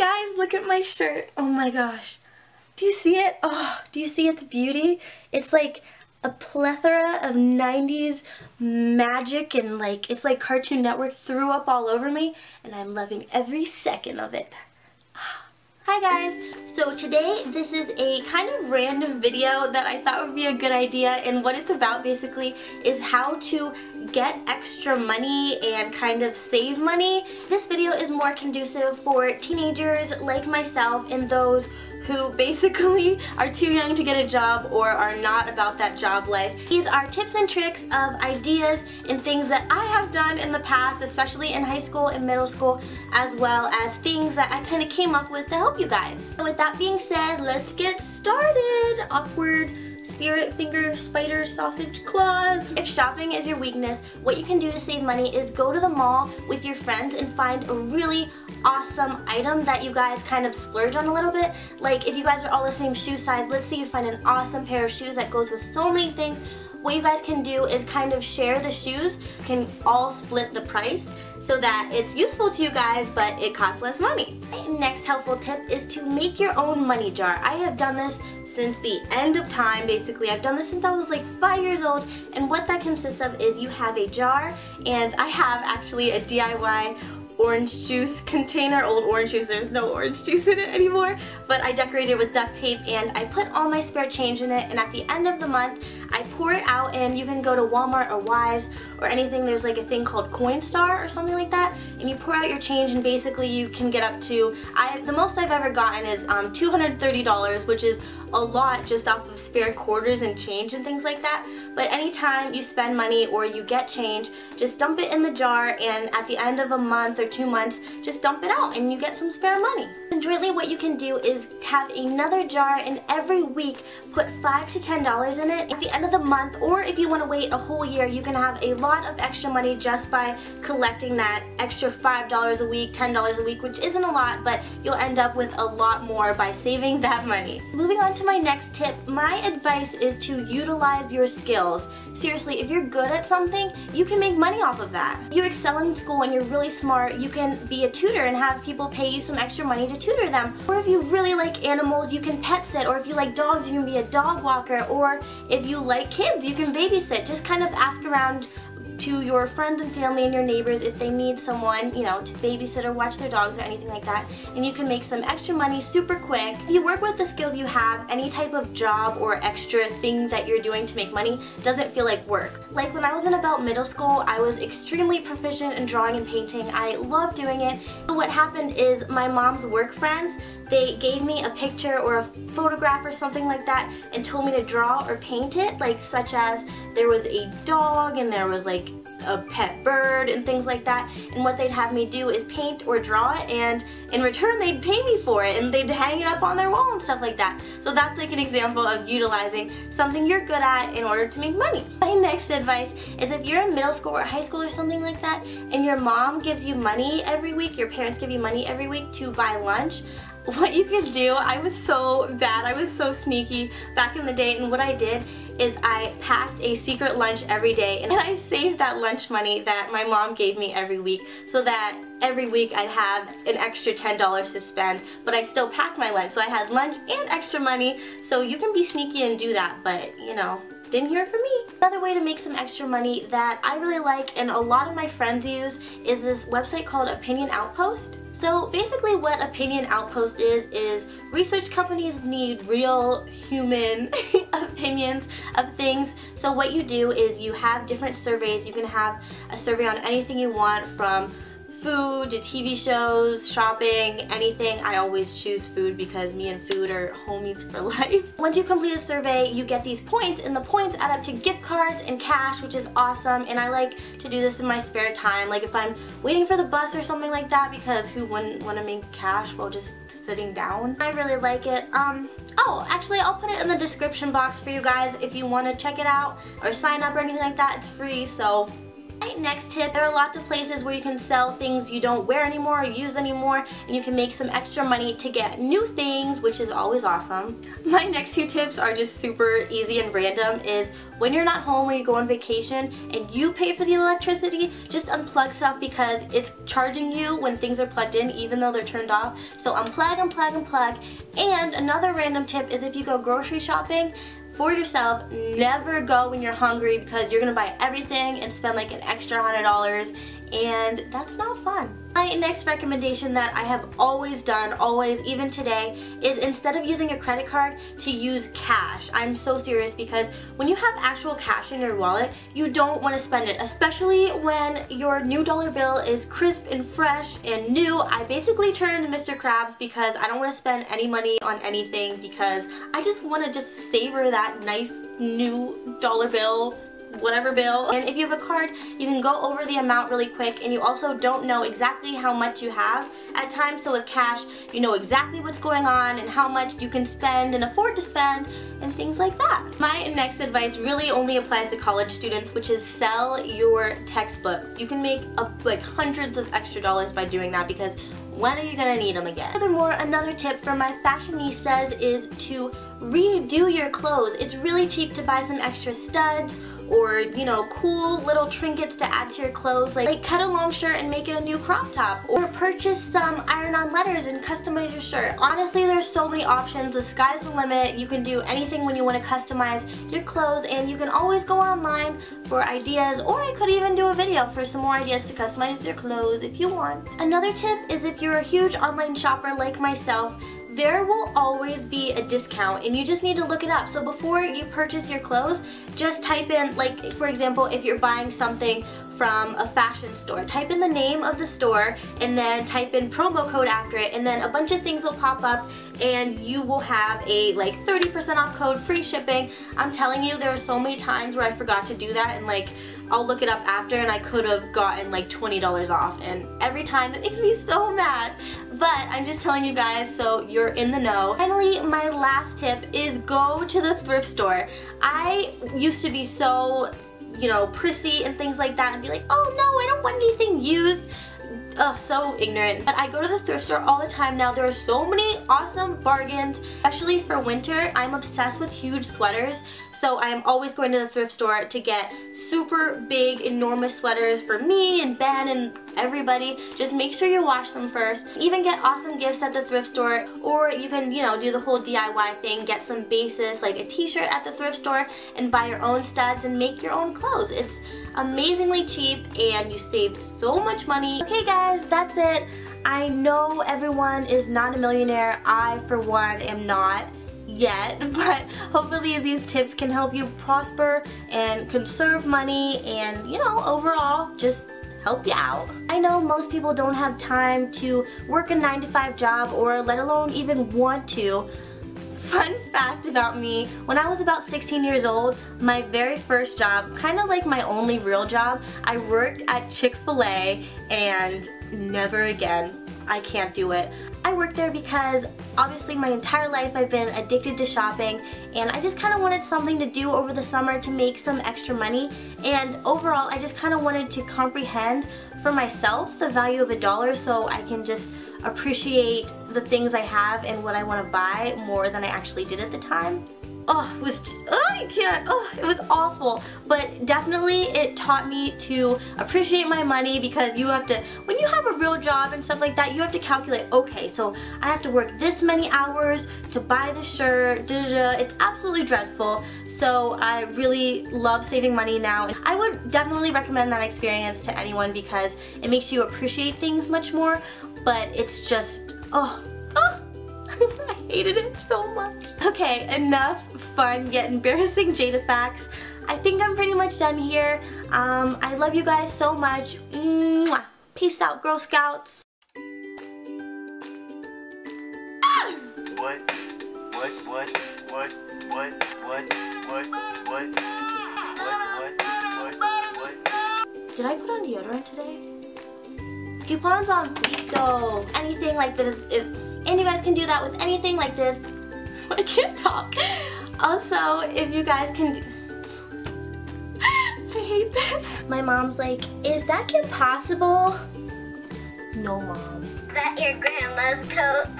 Guys, look at my shirt. Oh my gosh. Do you see it? Oh, do you see its beauty? It's like a plethora of 90s magic and it's like Cartoon Network threw up all over me and I'm loving every second of it. Hi guys! So today this is a kind of random video that I thought would be a good idea, and what it's about basically is how to get extra money and kind of save money. This video is more conducive for teenagers like myself and those who basically are too young to get a job or are not about that job life. These are tips and tricks of ideas and things that I have done in the past, especially in high school and middle school, as well as things that I kind of came up with to help you guys. So with that being said, let's get started. Awkward spirit finger spider sausage claws. If shopping is your weakness, what you can do to save money is go to the mall with your friends and find a really awesome item that you guys kind of splurge on a little bit. Like if you guys are all the same shoe size, let's say you find an awesome pair of shoes that goes with so many things. What you guys can do is kind of share the shoes, you can all split the price so that it's useful to you guys but it costs less money. Next helpful tip is to make your own money jar. I have done this since the end of time basically. I've done this since I was like 5 years old, and what that consists of is you have a jar, and I have actually a DIY orange juice container, old orange juice. There's no orange juice in it anymore, but I decorated with duct tape and I put all my spare change in it, and at the end of the month I pour it out, and you can go to Walmart or Wise or anything. There's like a thing called Coinstar or something like that, and you pour out your change, and basically you can get up to, the most I've ever gotten is $230, which is a lot just off of spare quarters and change and things like that. But anytime you spend money or you get change, just dump it in the jar, and at the end of a month or 2 months, just dump it out and you get some spare money. And really what you can do is have another jar, and every week put $5 to $10 in it. At the end of the month, or if you want to wait a whole year, you can have a lot of extra money just by collecting that extra $5 a week, $10 a week, which isn't a lot, but you'll end up with a lot more by saving that money. Moving on to my next tip, my advice is to utilize your skills. Seriously, if you're good at something, you can make money off of that. If you excel in school and you're really smart, you can be a tutor and have people pay you some extra money to tutor them. Or if you really like animals, you can pet sit. Or if you like dogs, you can be a dog walker. Or if you like kids, you can babysit. Just kind of ask around to your friends and family and your neighbors if they need someone, you know, to babysit or watch their dogs or anything like that, and you can make some extra money super quick. If you work with the skills you have, any type of job or extra thing that you're doing to make money doesn't feel like work. Like when I was in about middle school, I was extremely proficient in drawing and painting. I loved doing it. So what happened is my mom's work friends, they gave me a picture or a photograph or something like that and told me to draw or paint it, like such as there was a dog and there was like a pet bird and things like that, and what they'd have me do is paint or draw it, and in return they'd pay me for it and they'd hang it up on their wall and stuff like that. So that's like an example of utilizing something you're good at in order to make money. My next advice is if you're in middle school or high school or something like that and your mom gives you money every week, your parents give you money every week to buy lunch, what you can do, I was so bad, I was so sneaky back in the day, and what I did is I packed a secret lunch every day, and I saved that lunch money that my mom gave me every week so that every week I'd have an extra $10 to spend, but I still packed my lunch, so I had lunch and extra money. So you can be sneaky and do that, but you know, didn't hear it from me. Another way to make some extra money that I really like and a lot of my friends use is this website called Opinion Outpost. So basically what Opinion Outpost is research companies need real human opinions of things. So what you do is you have different surveys. You can have a survey on anything you want, from food to TV shows, shopping, anything. I always choose food because me and food are homies for life. Once you complete a survey, you get these points, and the points add up to gift cards and cash, which is awesome, and I like to do this in my spare time, like if I'm waiting for the bus or something like that, because who wouldn't want to make cash while just sitting down? I really like it. Oh, actually I'll put it in the description box for you guys if you want to check it out or sign up or anything like that. It's free, so Next tip, there are lots of places where you can sell things you don't wear anymore or use anymore, and you can make some extra money to get new things, which is always awesome. My next two tips are just super easy and random. Is when you're not home or you go on vacation and you pay for the electricity, just unplug stuff because it's charging you when things are plugged in even though they're turned off. So unplug, unplug, unplug. And another random tip is if you go grocery shopping for yourself, never go when you're hungry because you're gonna buy everything and spend like an extra $100, and that's not fun. My next recommendation that I have always done, always, even today, is instead of using a credit card, to use cash. I'm so serious because when you have actual cash in your wallet, you don't want to spend it, especially when your new dollar bill is crisp and fresh and new. I basically turn into Mr. Krabs because I don't want to spend any money on anything because I just want to just savor that nice new dollar bill, whatever bill. And if you have a card, you can go over the amount really quick, and you also don't know exactly how much you have at times. So with cash, you know exactly what's going on and how much you can spend and afford to spend and things like that. My next advice really only applies to college students, which is sell your textbooks. You can make like hundreds of extra dollars by doing that because when are you gonna need them again? Furthermore, another tip for my fashionistas is to redo your clothes. It's really cheap to buy some extra studs or, you know, cool little trinkets to add to your clothes, like cut a long shirt and make it a new crop top, or purchase some iron-on letters and customize your shirt. Honestly, there's so many options. The sky's the limit. You can do anything when you want to customize your clothes, and you can always go online for ideas, or I could even do a video for some more ideas to customize your clothes if you want. Another tip is if you're a huge online shopper like myself, there will always be a discount and you just need to look it up. So before you purchase your clothes, just type in, like for example, if you're buying something from a fashion store, type in the name of the store and then type in promo code after it, and then a bunch of things will pop up and you will have a like 30% off code, free shipping. I'm telling you, there are so many times where I forgot to do that, and like I'll look it up after and I could have gotten like $20 off, and every time it makes me so mad. But I'm just telling you guys so you're in the know. Finally, my last tip is go to the thrift store. I used to be so, you know, prissy and things like that and be like, oh no, I don't want anything used. Ugh, so ignorant. But I go to the thrift store all the time now. There are so many awesome bargains, especially for winter. I'm obsessed with huge sweaters, so I'm always going to the thrift store to get super big, enormous sweaters for me and Ben and everybody. Just make sure you wash them first. Even get awesome gifts at the thrift store, or you can, you know, do the whole DIY thing, get some bases like a t-shirt at the thrift store and buy your own studs and make your own clothes. It's amazingly cheap and you save so much money. Okay guys, that's it. I know everyone is not a millionaire. I, for one, am not yet, but hopefully these tips can help you prosper and conserve money and, you know, overall just help you out. I know most people don't have time to work a 9-to-5 job, or let alone even want to. Fun fact about me, when I was about 16 years old, my very first job, kind of like my only real job, I worked at Chick-fil-A, and never again. I can't do it. I worked there because obviously my entire life I've been addicted to shopping, and I just kind of wanted something to do over the summer to make some extra money, and overall I just kind of wanted to comprehend for myself the value of $1 so I can just appreciate the things I have and what I want to buy more than I actually did at the time. Oh, it was just, oh, I can't, oh, it was awful. But definitely it taught me to appreciate my money, because you have to, when you have a real job and stuff like that, you have to calculate, okay, so I have to work this many hours to buy the shirt, da, da, da. It's absolutely dreadful. So I really love saving money now. I would definitely recommend that experience to anyone because it makes you appreciate things much more, but it's just, oh. I hated it so much. Okay, enough fun yet embarrassing Jada facts. I think I'm pretty much done here. I love you guys so much. Mwah. Peace out, Girl Scouts. What? Did I put on deodorant today? Coupons on fleek though. Anything like this, and you guys can do that with anything like this. I can't talk. Also, if you guys can I hate this. My mom's like, is that kid possible? No, Mom. Is that your grandma's coat?